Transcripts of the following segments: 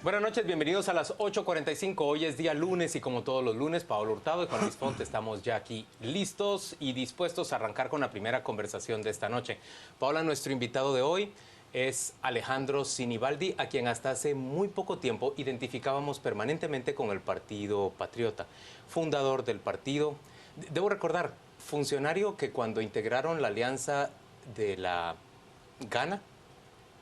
Buenas noches, bienvenidos a las 8:45. Hoy es día lunes y como todos los lunes, Paolo Hurtado y Juan Luis Fonte estamos ya aquí listos y dispuestos a arrancar con la primera conversación de esta noche. Paola, nuestro invitado de hoy es Alejandro Sinibaldi, a quien hasta hace muy poco tiempo identificábamos permanentemente con el Partido Patriota, fundador del partido. Debo recordar, funcionario que cuando integraron la alianza de la Gana,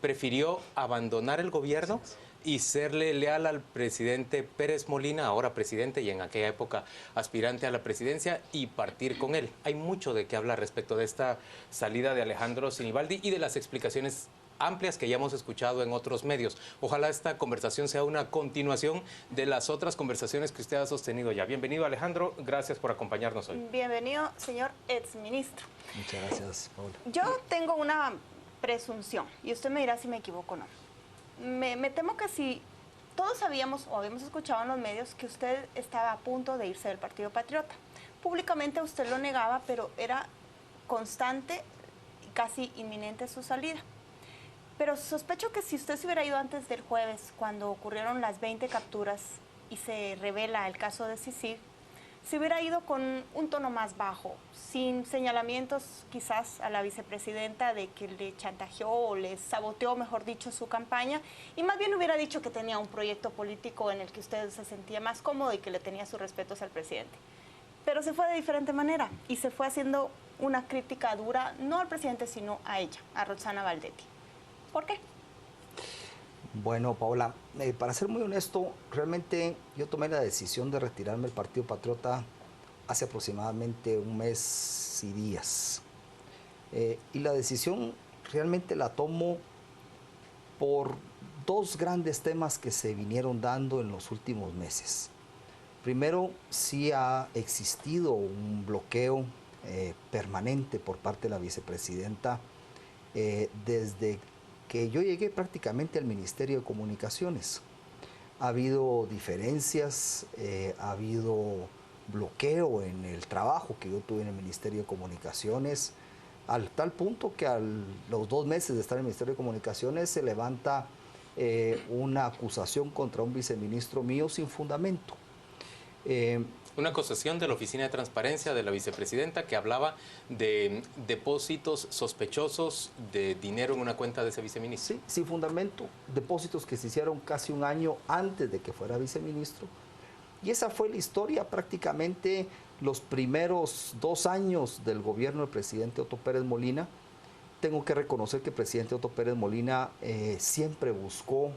prefirió abandonar el gobierno y serle leal al presidente Pérez Molina, ahora presidente y en aquella época aspirante a la presidencia, y partir con él. Hay mucho de qué hablar respecto de esta salida de Alejandro Sinibaldi y de las explicaciones amplias que ya hemos escuchado en otros medios. Ojalá esta conversación sea una continuación de las otras conversaciones que usted ha sostenido ya. Bienvenido, Alejandro, gracias por acompañarnos hoy. Bienvenido, señor exministro. Muchas gracias, Paula. Yo tengo una presunción, y usted me dirá si me equivoco o no. Me temo que si todos sabíamos o habíamos escuchado en los medios que usted estaba a punto de irse del Partido Patriota. Públicamente usted lo negaba, pero era constante y casi inminente su salida. Pero sospecho que si usted se hubiera ido antes del jueves, cuando ocurrieron las 20 capturas y se revela el caso de CICIG, se hubiera ido con un tono más bajo, sin señalamientos quizás a la vicepresidenta de que le chantajeó o le saboteó, mejor dicho, su campaña, y más bien hubiera dicho que tenía un proyecto político en el que usted se sentía más cómodo y que le tenía sus respetos al presidente. Pero se fue de diferente manera y se fue haciendo una crítica dura, no al presidente, sino a ella, a Roxana Valdetti. ¿Por qué? Bueno, Paola, para ser muy honesto, realmente yo tomé la decisión de retirarme del Partido Patriota hace aproximadamente un mes y días. Y la decisión realmente la tomo por dos grandes temas que se vinieron dando en los últimos meses. Primero, sí ha existido un bloqueo permanente por parte de la vicepresidenta desde que yo llegué prácticamente al Ministerio de Comunicaciones. Ha habido diferencias, ha habido bloqueo en el trabajo que yo tuve en el Ministerio de Comunicaciones, al tal punto que a los 2 meses de estar en el Ministerio de Comunicaciones se levanta una acusación contra un viceministro mío sin fundamento. Una acusación de la Oficina de Transparencia de la vicepresidenta que hablaba de depósitos sospechosos de dinero en una cuenta de ese viceministro. Sí, sin fundamento, depósitos que se hicieron casi un año antes de que fuera viceministro. Y esa fue la historia prácticamente los primeros 2 años del gobierno del presidente Otto Pérez Molina. Tengo que reconocer que el presidente Otto Pérez Molina siempre buscó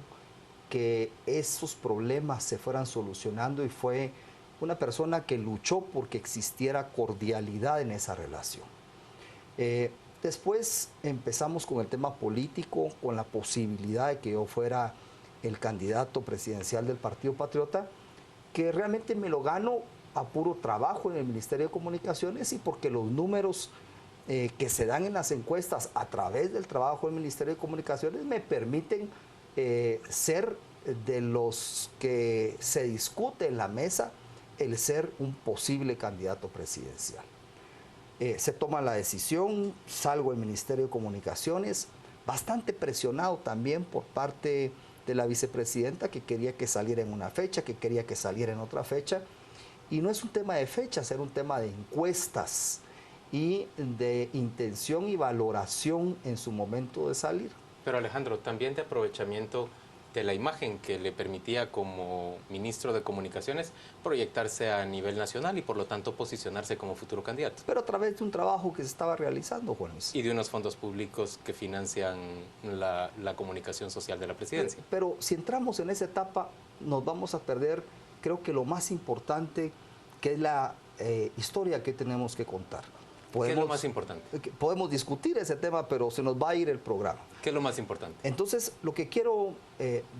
que esos problemas se fueran solucionando y fue una persona que luchó porque existiera cordialidad en esa relación. Después empezamos con el tema político, con la posibilidad de que yo fuera el candidato presidencial del Partido Patriota, que realmente me lo gano a puro trabajo en el Ministerio de Comunicaciones y porque los números que se dan en las encuestas a través del trabajo del Ministerio de Comunicaciones me permiten ser de los que se discute en la mesa el ser un posible candidato presidencial. Se toma la decisión, salgo del Ministerio de Comunicaciones, bastante presionado también por parte de la vicepresidenta que quería que saliera en una fecha, que quería que saliera en otra fecha. Y no es un tema de fechas, era un tema de encuestas y de intención y valoración en su momento de salir. Pero Alejandro, también de aprovechamiento de la imagen que le permitía como ministro de Comunicaciones proyectarse a nivel nacional y por lo tanto posicionarse como futuro candidato. Pero a través de un trabajo que se estaba realizando, Juan Luis. Y de unos fondos públicos que financian la comunicación social de la presidencia. Pero si entramos en esa etapa, nos vamos a perder, creo que lo más importante, que es la historia que tenemos que contar. ¿Qué es lo más importante? Podemos discutir ese tema, pero se nos va a ir el programa. ¿Qué es lo más importante? Entonces, lo que quiero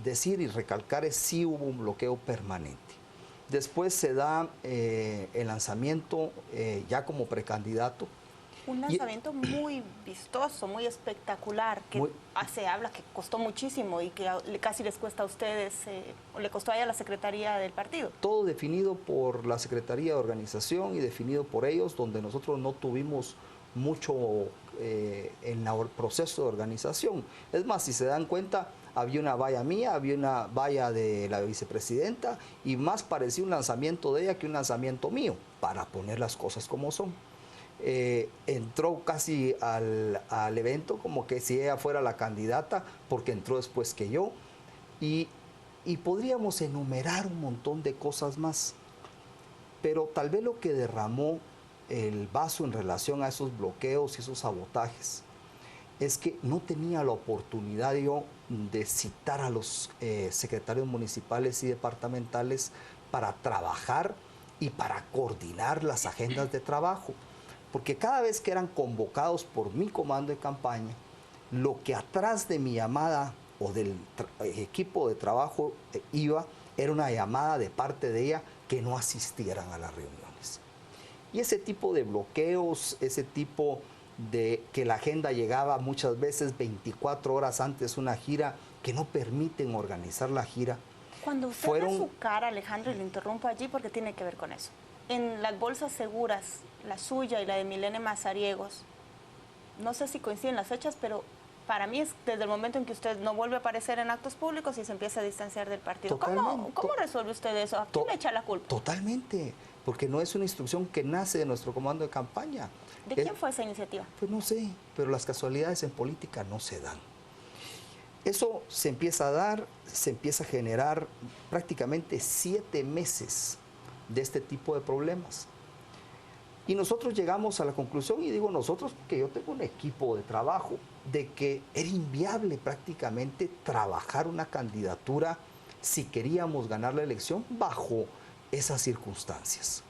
decir y recalcar es sí hubo un bloqueo permanente. Después se da el lanzamiento ya como precandidato. Un lanzamiento muy vistoso, muy espectacular, que se habla que costó muchísimo y que casi les cuesta a ustedes, o le costó a ella la secretaría del partido. Todo definido por la Secretaría de Organización y definido por ellos, donde nosotros no tuvimos mucho en el proceso de organización. Es más, si se dan cuenta, había una valla mía, había una valla de la vicepresidenta y más parecía un lanzamiento de ella que un lanzamiento mío, para poner las cosas como son. Entró casi al evento como que si ella fuera la candidata, porque entró después que yo, y podríamos enumerar un montón de cosas más, pero tal vez lo que derramó el vaso en relación a esos bloqueos y esos sabotajes es que no tenía la oportunidad yo de citar a los secretarios municipales y departamentales para trabajar y para coordinar las agendas de trabajo, porque cada vez que eran convocados por mi comando de campaña, lo que atrás de mi llamada o del equipo de trabajo iba, era una llamada de parte de ella que no asistieran a las reuniones. Y ese tipo de bloqueos, ese tipo de que la agenda llegaba muchas veces 24 horas antes de una gira, que no permiten organizar la gira. Cuando usted ve su cara, Alejandro, y le interrumpo allí porque tiene que ver con eso. En las bolsas seguras, la suya y la de Milene Mazariegos, no sé si coinciden las fechas, pero para mí es desde el momento en que usted no vuelve a aparecer en actos públicos y se empieza a distanciar del partido. ¿Cómo resuelve usted eso? ¿A quién le echa la culpa? Totalmente, porque no es una instrucción que nace de nuestro comando de campaña. ¿De quién fue esa iniciativa? Pues no sé, pero las casualidades en política no se dan. Eso se empieza a dar, se empieza a generar prácticamente 7 meses de este tipo de problemas. Y nosotros llegamos a la conclusión, y digo nosotros porque yo tengo un equipo de trabajo, de que era inviable prácticamente trabajar una candidatura si queríamos ganar la elección bajo esas circunstancias.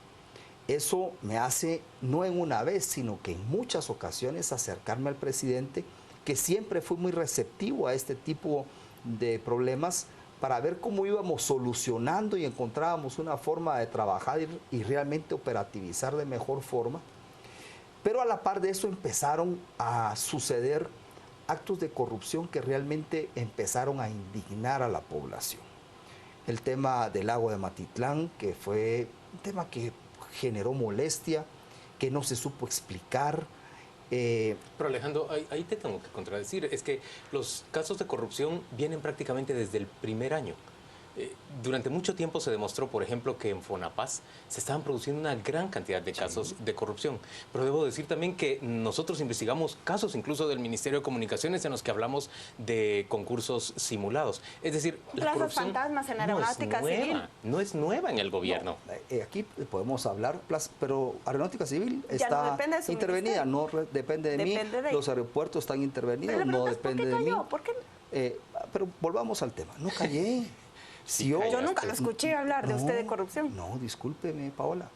Eso me hace, no en una vez, sino que en muchas ocasiones, acercarme al presidente, que siempre fue muy receptivo a este tipo de problemas, para ver cómo íbamos solucionando y encontrábamos una forma de trabajar y realmente operativizar de mejor forma. Pero a la par de eso empezaron a suceder actos de corrupción que realmente empezaron a indignar a la población. El tema del lago de Matitlán, que fue un tema que generó molestia, que no se supo explicar. Pero Alejandro, ahí te tengo que contradecir. Es que los casos de corrupción vienen prácticamente desde el primer año. Durante mucho tiempo se demostró, por ejemplo, que en Fonapaz se estaban produciendo una gran cantidad de casos de corrupción. Pero debo decir también que nosotros investigamos casos incluso del Ministerio de Comunicaciones en los que hablamos de concursos simulados. Es decir, la corrupción fantasmas en Aeronáutica Civil. No es nueva en el gobierno. No, aquí podemos hablar, pero Aeronáutica Civil está no intervenida, no depende de mí. Los aeropuertos están intervenidos, no depende de mí. ¿Por qué? Pero volvamos al tema. No callé. Yo nunca lo escuché hablar de usted de corrupción. No, discúlpeme, Paola.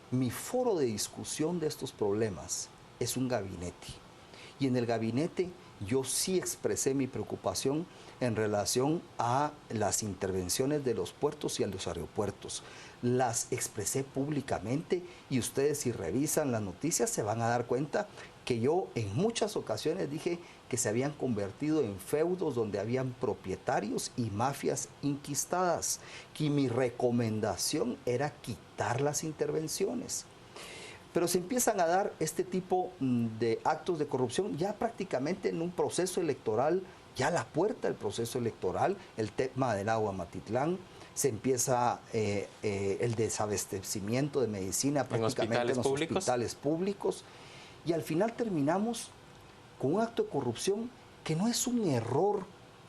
Mi foro de discusión de estos problemas es un gabinete. Y en el gabinete yo sí expresé mi preocupación en relación a las intervenciones de los puertos y a los aeropuertos. Las expresé públicamente y ustedes, si revisan las noticias, se van a dar cuenta que yo en muchas ocasiones dije que se habían convertido en feudos donde habían propietarios y mafias inquistadas, que mi recomendación era quitar las intervenciones. Pero se empiezan a dar este tipo de actos de corrupción ya prácticamente en un proceso electoral, ya a la puerta del proceso electoral, el tema del agua Matitlán, se empieza el desabastecimiento de medicina prácticamente en los hospitales públicos, y al final terminamos con un acto de corrupción que no es un error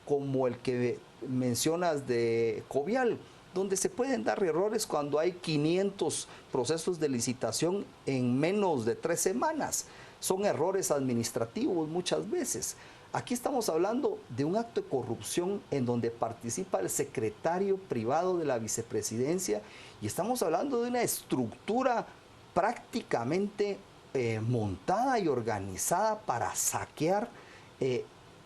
como el que mencionas de Covial, donde se pueden dar errores cuando hay 500 procesos de licitación en menos de 3 semanas. Son errores administrativos muchas veces. Aquí estamos hablando de un acto de corrupción en donde participa el secretario privado de la vicepresidencia, y estamos hablando de una estructura prácticamente montada y organizada para saquear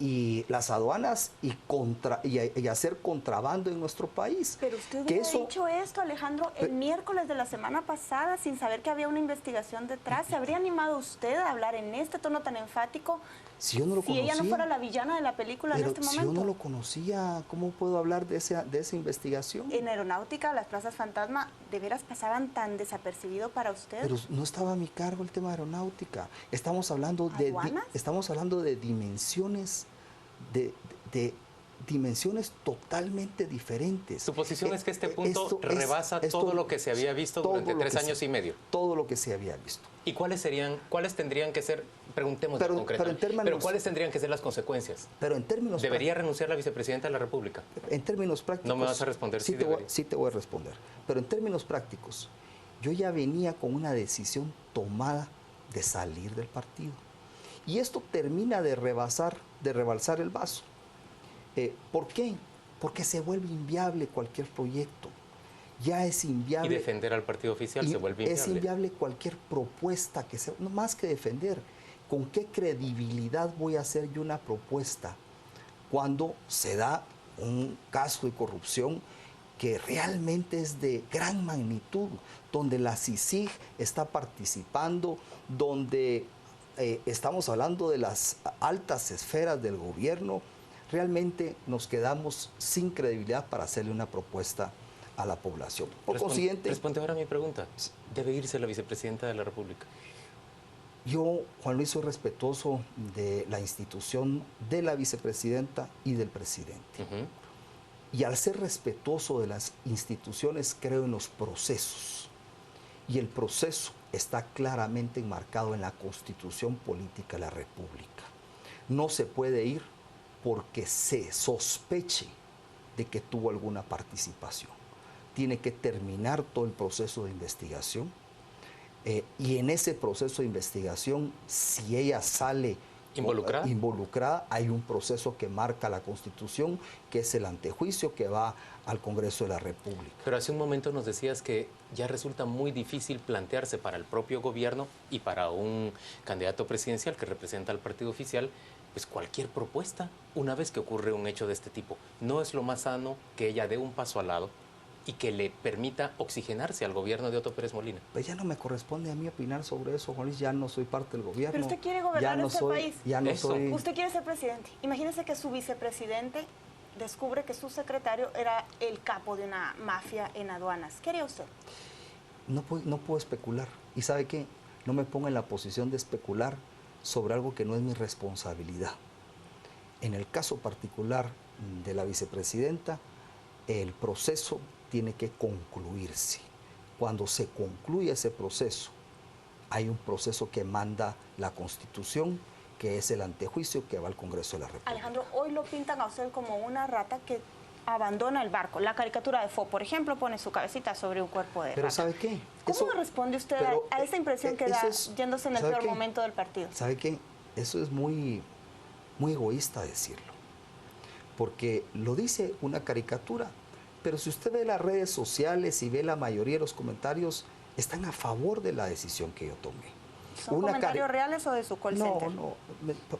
y las aduanas y hacer contrabando en nuestro país. Pero usted había dicho esto, Alejandro, el miércoles de la semana pasada, sin saber que había una investigación detrás. ¿Se habría animado usted a hablar en este tono tan enfático si yo no lo conocía? Si ella no fuera la villana de la película en este momento. Si yo no lo conocía, ¿cómo puedo hablar de esa investigación? En Aeronáutica, las plazas fantasma, ¿de veras pasaban tan desapercibido para usted? Pero no estaba a mi cargo el tema de Aeronáutica. Estamos hablando de dimensiones de dimensiones totalmente diferentes. Su posición es que este punto rebasa todo lo que se había visto durante 3 años y medio. Todo lo que se había visto. ¿Y cuáles tendrían que ser, preguntemos concretamente, pero cuáles tendrían que ser las consecuencias? Pero en términos ¿Debería renunciar la vicepresidenta de la República? En términos prácticos... No me vas a responder sí te voy a responder. Pero en términos prácticos, yo ya venía con una decisión tomada de salir del partido. Y esto termina de rebalsar el vaso. ¿Por qué? Porque se vuelve inviable cualquier proyecto. Ya es inviable. Y defender al partido oficial se vuelve inviable. Es inviable cualquier propuesta que sea, no más que defender. ¿Con qué credibilidad voy a hacer yo una propuesta cuando se da un caso de corrupción que realmente es de gran magnitud, donde la CICIG está participando, donde estamos hablando de las altas esferas del gobierno? Realmente nos quedamos sin credibilidad para hacerle una propuesta a la población. Por consiguiente... Responde ahora a mi pregunta. ¿Debe irse la vicepresidenta de la República? Yo, Juan Luis, soy respetuoso de la institución de la vicepresidenta y del presidente. Y al ser respetuoso de las instituciones, creo en los procesos. Y el proceso está claramente enmarcado en la Constitución Política de la República. No se puede ir porque se sospeche de que tuvo alguna participación. Tiene que terminar todo el proceso de investigación y en ese proceso de investigación, si ella sale involucrada, hay un proceso que marca la Constitución, que es el antejuicio que va al Congreso de la República. Pero hace un momento nos decías que ya resulta muy difícil plantearse para el propio gobierno y para un candidato presidencial que representa al partido oficial, pues cualquier propuesta, una vez que ocurre un hecho de este tipo. ¿No es lo más sano que ella dé un paso al lado y que le permita oxigenarse al gobierno de Otto Pérez Molina? Pues ya no me corresponde a mí opinar sobre eso, Juan Luis, ya no soy parte del gobierno. Pero usted quiere gobernar este país. Ya no soy... Usted quiere ser presidente. Imagínese que su vicepresidente descubre que su secretario era el capo de una mafia en aduanas. ¿Qué haría usted? No puedo especular. ¿Y sabe qué? No me ponga en la posición de especular sobre algo que no es mi responsabilidad. En el caso particular de la vicepresidenta, el proceso tiene que concluirse. Cuando se concluye ese proceso, hay un proceso que manda la Constitución, que es el antejuicio que va al Congreso de la República. Alejandro, hoy lo pintan a usted como una rata que abandona el barco. La caricatura de Fo, por ejemplo, pone su cabecita sobre un cuerpo de rata. Pero ¿sabe qué? ¿Cómo responde usted a esa impresión que da yéndose en el peor momento del partido? ¿Sabe qué? Eso es muy egoísta decirlo. Porque lo dice una caricatura, pero si usted ve las redes sociales y ve la mayoría de los comentarios, están a favor de la decisión que yo tomé. ¿Son comentarios reales o de su call center? No,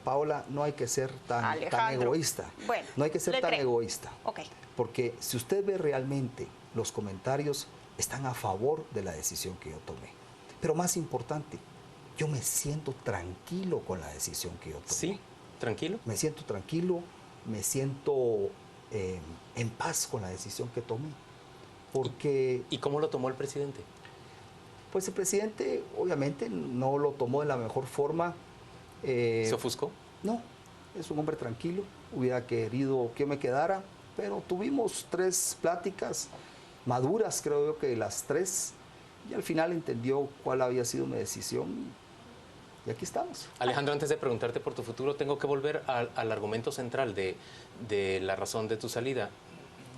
Paola, no hay que ser tan egoísta. Bueno, no hay que ser tan egoísta. Okay. Porque si usted ve realmente los comentarios, están a favor de la decisión que yo tomé. Pero más importante, yo me siento tranquilo con la decisión que yo tomé. ¿Sí? ¿Tranquilo? Me siento tranquilo, me siento en paz con la decisión que tomé. Porque... ¿Y cómo lo tomó el presidente? Pues el presidente obviamente no lo tomó de la mejor forma. ¿Se ofuscó? No, es un hombre tranquilo, hubiera querido que me quedara, pero tuvimos 3 pláticas maduras, creo yo que las 3, y al final entendió cuál había sido mi decisión y aquí estamos. Alejandro, antes de preguntarte por tu futuro, tengo que volver al argumento central de la razón de tu salida.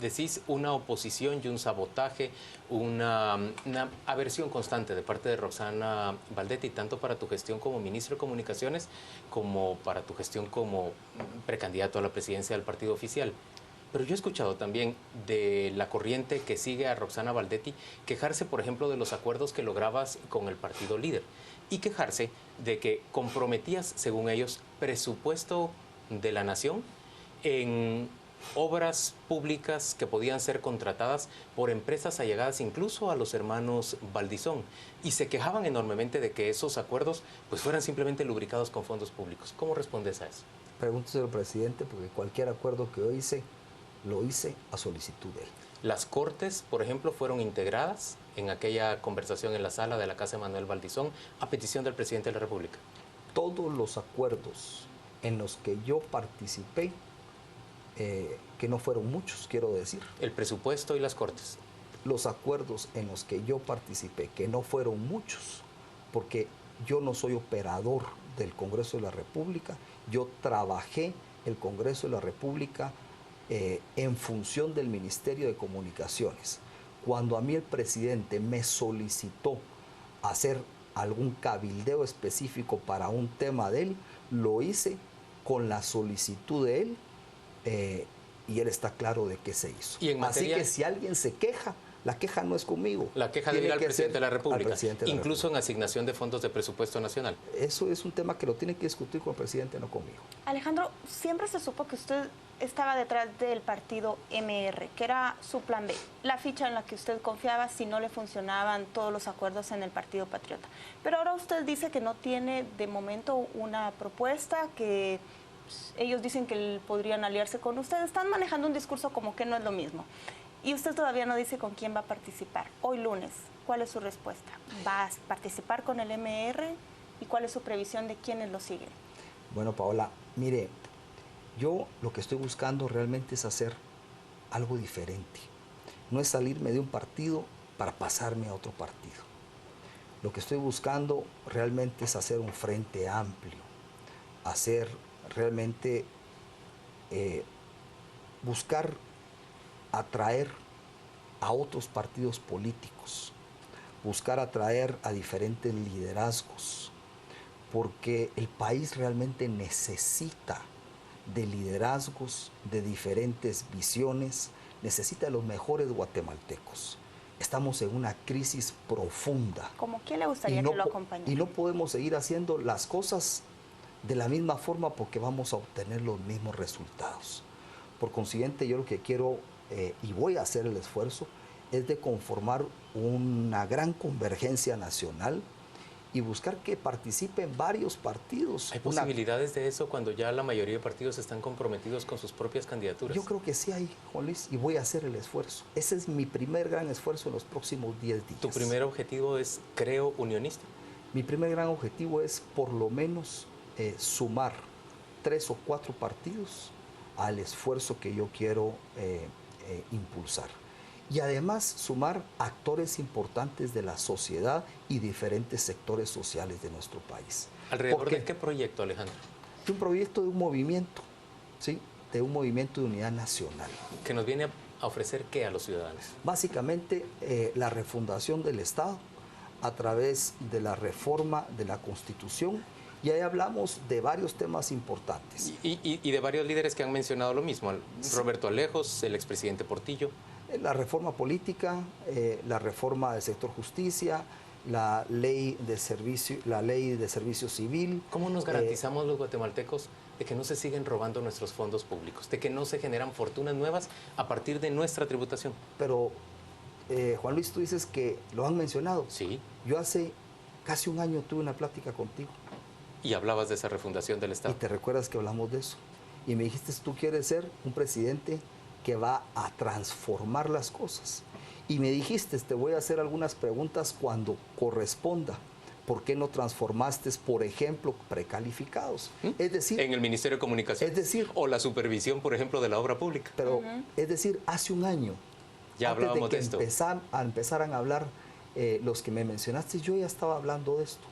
Decís una oposición y un sabotaje, una aversión constante de parte de Roxana Baldetti, tanto para tu gestión como ministro de Comunicaciones como para tu gestión como precandidato a la presidencia del partido oficial. Pero yo he escuchado también de la corriente que sigue a Roxana Baldetti quejarse, por ejemplo, de los acuerdos que lograbas con el partido líder y quejarse de que comprometías, según ellos, presupuesto de la nación en obras públicas que podían ser contratadas por empresas allegadas incluso a los hermanos Valdizón, y se quejaban enormemente de que esos acuerdos pues fueran simplemente lubricados con fondos públicos. ¿Cómo respondes a eso? Pregúntese al presidente, porque cualquier acuerdo que yo hice, lo hice a solicitud de él. Las Cortes, por ejemplo, fueron integradas en aquella conversación en la sala de la Casa de Manuel Valdizón a petición del presidente de la República. Todos los acuerdos en los que yo participé que no fueron muchos, quiero decir. El presupuesto y las cortes. Los acuerdos en los que yo participé, que no fueron muchos, porque yo no soy operador del Congreso de la República, yo trabajé el Congreso de la República en función del Ministerio de Comunicaciones. Cuando a mí el presidente me solicitó hacer algún cabildeo específico para un tema de él, lo hice con la solicitud de él y él está claro de qué se hizo. ¿Y en materia... Así que si alguien se queja, la queja no es conmigo. La queja debe ir al presidente de la República, incluso en República. asignación de fondos de presupuesto nacional. Eso es un tema que lo tiene que discutir con el presidente, no conmigo. Alejandro, siempre se supo que usted estaba detrás del partido MR, que era su plan B, la ficha en la que usted confiaba si no le funcionaban todos los acuerdos en el Partido Patriota. Pero ahora usted dice que no tiene de momento una propuesta, que ellos dicen que podrían aliarse con usted. Están manejando un discurso como que no es lo mismo. Y usted todavía no dice con quién va a participar. Hoy lunes, ¿cuál es su respuesta? ¿Va a participar con el MR? ¿Y cuál es su previsión de quiénes lo siguen? Bueno, Paola, mire, yo lo que estoy buscando realmente es hacer algo diferente. No es salirme de un partido para pasarme a otro partido. Lo que estoy buscando realmente es hacer un frente amplio, hacer realmente, buscar atraer a otros partidos políticos, buscar atraer a diferentes liderazgos, porque el país realmente necesita de liderazgos, de diferentes visiones, necesita de los mejores guatemaltecos. Estamos en una crisis profunda. ¿Cómo quién le gustaría que lo acompañe? Y no podemos seguir haciendo las cosas de la misma forma porque vamos a obtener los mismos resultados. Por consiguiente, yo lo que quiero y voy a hacer el esfuerzo es de conformar una gran convergencia nacional y buscar que participen varios partidos. ¿Hay posibilidades de eso cuando ya la mayoría de partidos están comprometidos con sus propias candidaturas? Yo creo que sí hay, Juan Luis, y voy a hacer el esfuerzo. Ese es mi primer gran esfuerzo en los próximos 10 días. ¿Tu primer objetivo es, creo, unionista? Mi primer gran objetivo es por lo menos sumar 3 o 4 partidos al esfuerzo que yo quiero impulsar. Y además sumar actores importantes de la sociedad y diferentes sectores sociales de nuestro país. ¿Alrededor de qué proyecto, Alejandro? Un proyecto de un movimiento, ¿sí? De un movimiento de unidad nacional. ¿Que nos viene a ofrecer qué a los ciudadanos? Básicamente la refundación del Estado a través de la reforma de la Constitución. Y ahí hablamos de varios temas importantes. Y de varios líderes que han mencionado lo mismo. Roberto Alejos, el expresidente Portillo. La reforma política, la reforma del sector justicia, la ley de servicio civil. ¿Cómo nos garantizamos los guatemaltecos de que no se siguen robando nuestros fondos públicos, de que no se generan fortunas nuevas a partir de nuestra tributación? Pero, Juan Luis, tú dices que lo han mencionado. Sí. Yo hace casi un año tuve una plática contigo. Y hablabas de esa refundación del Estado. Y te recuerdas que hablamos de eso. Y me dijiste, tú quieres ser un presidente que va a transformar las cosas. Y me dijiste, te voy a hacer algunas preguntas cuando corresponda. ¿Por qué no transformaste, por ejemplo, precalificados? Es decir, en el Ministerio de Comunicación. Es decir, o la supervisión, por ejemplo, de la obra pública. Pero, es decir, hace un año, ya hablábamos de esto. Empezaran a hablar los que me mencionaste, yo ya estaba hablando de esto,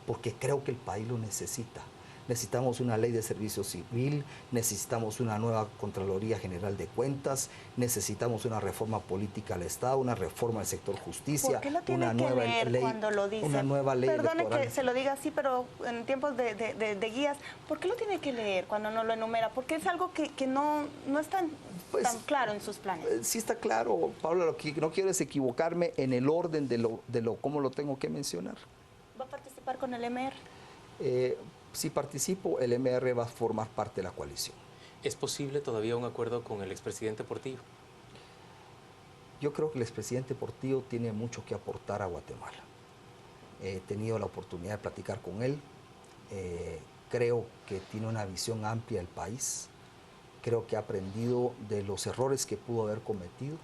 porque creo que el país lo necesita. Necesitamos una ley de servicio civil, necesitamos una nueva Contraloría General de Cuentas, necesitamos una reforma política al Estado, una reforma del sector justicia, ¿por qué lo tiene una que nueva leer ley, cuando lo dice? una nueva ley Perdone electoral. que se lo diga así, pero en tiempos de guías, ¿por qué lo tiene que leer cuando no lo enumera? Porque es algo que no es tan claro en sus planes. Sí está claro, Paula, lo que no quiero es equivocarme en el orden de cómo lo tengo que mencionar. ¿Va a participar con el MR? Si participo, el MR va a formar parte de la coalición. ¿Es posible todavía un acuerdo con el expresidente Portillo? Yo creo que el expresidente Portillo tiene mucho que aportar a Guatemala. He tenido la oportunidad de platicar con él. Creo que tiene una visión amplia del país. Creo que ha aprendido de los errores que pudo haber cometido.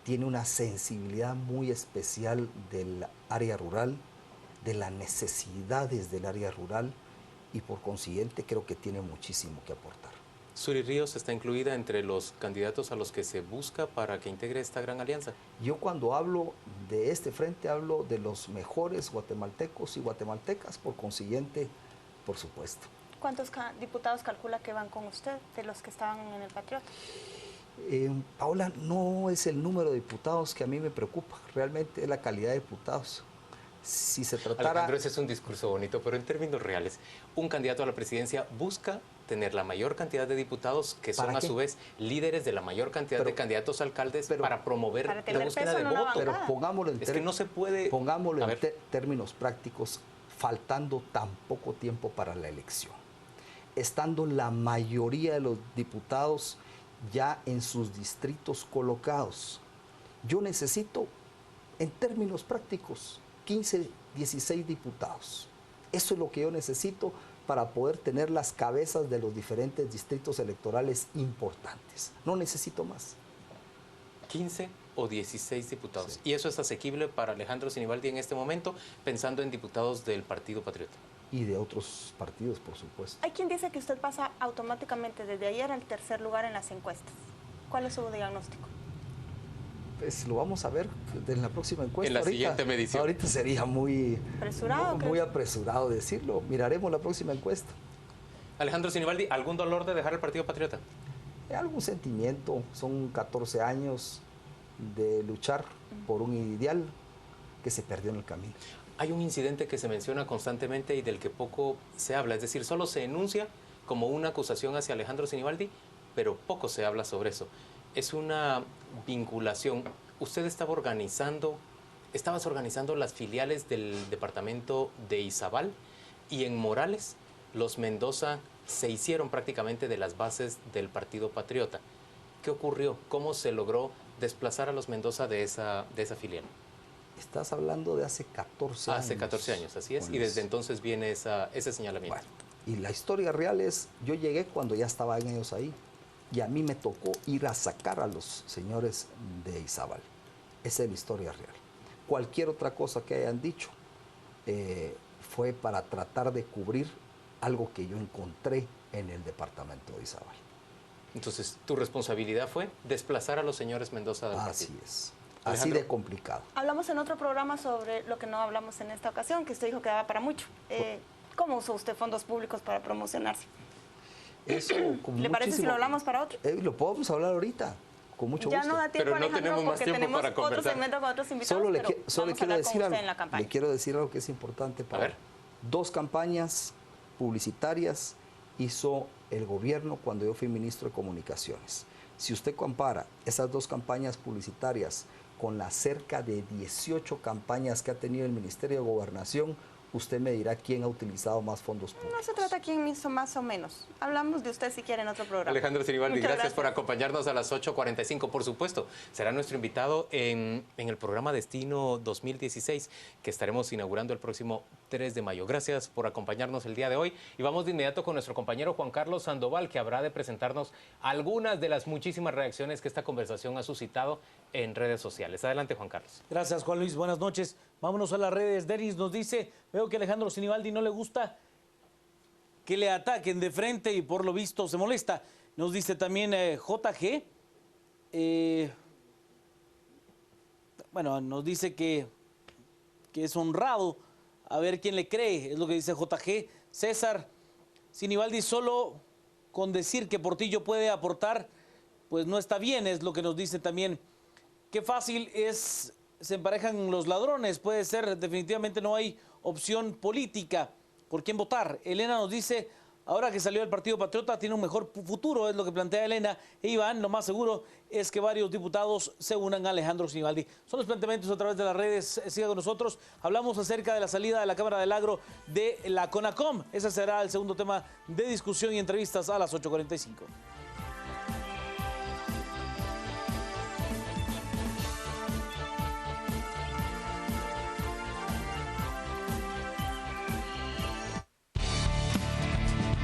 Tiene una sensibilidad muy especial del área rural, de las necesidades del área rural, y por consiguiente creo que tiene muchísimo que aportar. ¿Suri Ríos está incluida entre los candidatos a los que se busca para que integre esta gran alianza? Yo cuando hablo de este frente hablo de los mejores guatemaltecos y guatemaltecas, por consiguiente, por supuesto. ¿Cuántos diputados calcula que van con usted de los que estaban en el Patriota? Paola, no es el número de diputados que a mí me preocupa, realmente es la calidad de diputados. Si se tratara... Alejandro, ese es un discurso bonito, pero en términos reales, un candidato a la presidencia busca tener la mayor cantidad de diputados que son a su vez líderes de la mayor cantidad de candidatos a alcaldes para promover la búsqueda de voto. Pero pongámoslo en, es que no se puede... pongámoslo en términos prácticos, faltando tan poco tiempo para la elección, estando la mayoría de los diputados ya en sus distritos colocados. Yo necesito, en términos prácticos, 15, 16 diputados. Eso es lo que yo necesito para poder tener las cabezas de los diferentes distritos electorales importantes. No necesito más. 15 o 16 diputados. Sí. ¿Y eso es asequible para Alejandro Sinibaldi en este momento, pensando en diputados del Partido Patriota? Y de otros partidos, por supuesto. Hay quien dice que usted pasa automáticamente desde ayer al tercer lugar en las encuestas. ¿Cuál es su diagnóstico? Pues lo vamos a ver en la próxima encuesta. En la siguiente medición. Ahorita sería muy apresurado decirlo. Miraremos la próxima encuesta. Alejandro Sinibaldi, ¿algún dolor de dejar el Partido Patriota? Algún sentimiento. Son 14 años de luchar por un ideal que se perdió en el camino. Hay un incidente que se menciona constantemente y del que poco se habla. Es decir, solo se enuncia como una acusación hacia Alejandro Sinibaldi, pero poco se habla sobre eso. Es una vinculación. Usted estabas organizando las filiales del departamento de Izabal y en Morales los Mendoza se hicieron prácticamente de las bases del Partido Patriota. ¿Qué ocurrió? ¿Cómo se logró desplazar a los Mendoza de esa filial? Estás hablando de hace 14 años. Hace 14 años, así es. Y desde entonces viene ese señalamiento. Bueno, y la historia real es, yo llegué cuando ya estaban ellos ahí. Y a mí me tocó ir a sacar a los señores de Izabal. Esa es la historia real. Cualquier otra cosa que hayan dicho fue para tratar de cubrir algo que yo encontré en el departamento de Izabal. Entonces, tu responsabilidad fue desplazar a los señores Mendoza del partido. Así es. Así de complicado. Hablamos en otro programa sobre lo que no hablamos en esta ocasión, que usted dijo que daba para mucho. ¿Cómo usó usted fondos públicos para promocionarse? Eso, ¿Le parece si lo hablamos para otro? Lo podemos hablar ahorita, con mucho gusto. Ya no da tiempo, pero no Alejandro, tenemos más tiempo para conversar. Otro segmento con otros invitados, solo le quiero decir algo que es importante para ver. 2 campañas publicitarias hizo el gobierno cuando yo fui ministro de Comunicaciones. Si usted compara esas 2 campañas publicitarias con las cerca de 18 campañas que ha tenido el Ministerio de Gobernación, usted me dirá quién ha utilizado más fondos públicos. No se trata quién hizo más o menos. Hablamos de usted si quiere en otro programa. Alejandro Sinibaldi, gracias por acompañarnos a las 8:45. Por supuesto, será nuestro invitado en el programa Destino 2016, que estaremos inaugurando el próximo 3 de mayo. Gracias por acompañarnos el día de hoy. Y vamos de inmediato con nuestro compañero Juan Carlos Sandoval, que habrá de presentarnos algunas de las muchísimas reacciones que esta conversación ha suscitado en redes sociales. Adelante, Juan Carlos. Gracias, Juan Luis. Buenas noches. Vámonos a las redes. Denis nos dice, veo que a Alejandro Sinibaldi no le gusta que le ataquen de frente y por lo visto se molesta. Nos dice también JG. Bueno, nos dice que es honrado. A ver quién le cree, es lo que dice JG. César, Sinibaldi solo con decir que Portillo puede aportar, pues no está bien, es lo que nos dice también. Qué fácil es, se emparejan los ladrones, puede ser, definitivamente no hay opción política por quién votar. Elena nos dice, ahora que salió del Partido Patriota tiene un mejor futuro, es lo que plantea Elena. E Iván, lo más seguro es que varios diputados se unan a Alejandro Sinibaldi. Son los planteamientos a través de las redes, siga con nosotros. Hablamos acerca de la salida de la Cámara del Agro de la CONACOM. Ese será el segundo tema de discusión y entrevistas a las 8:45.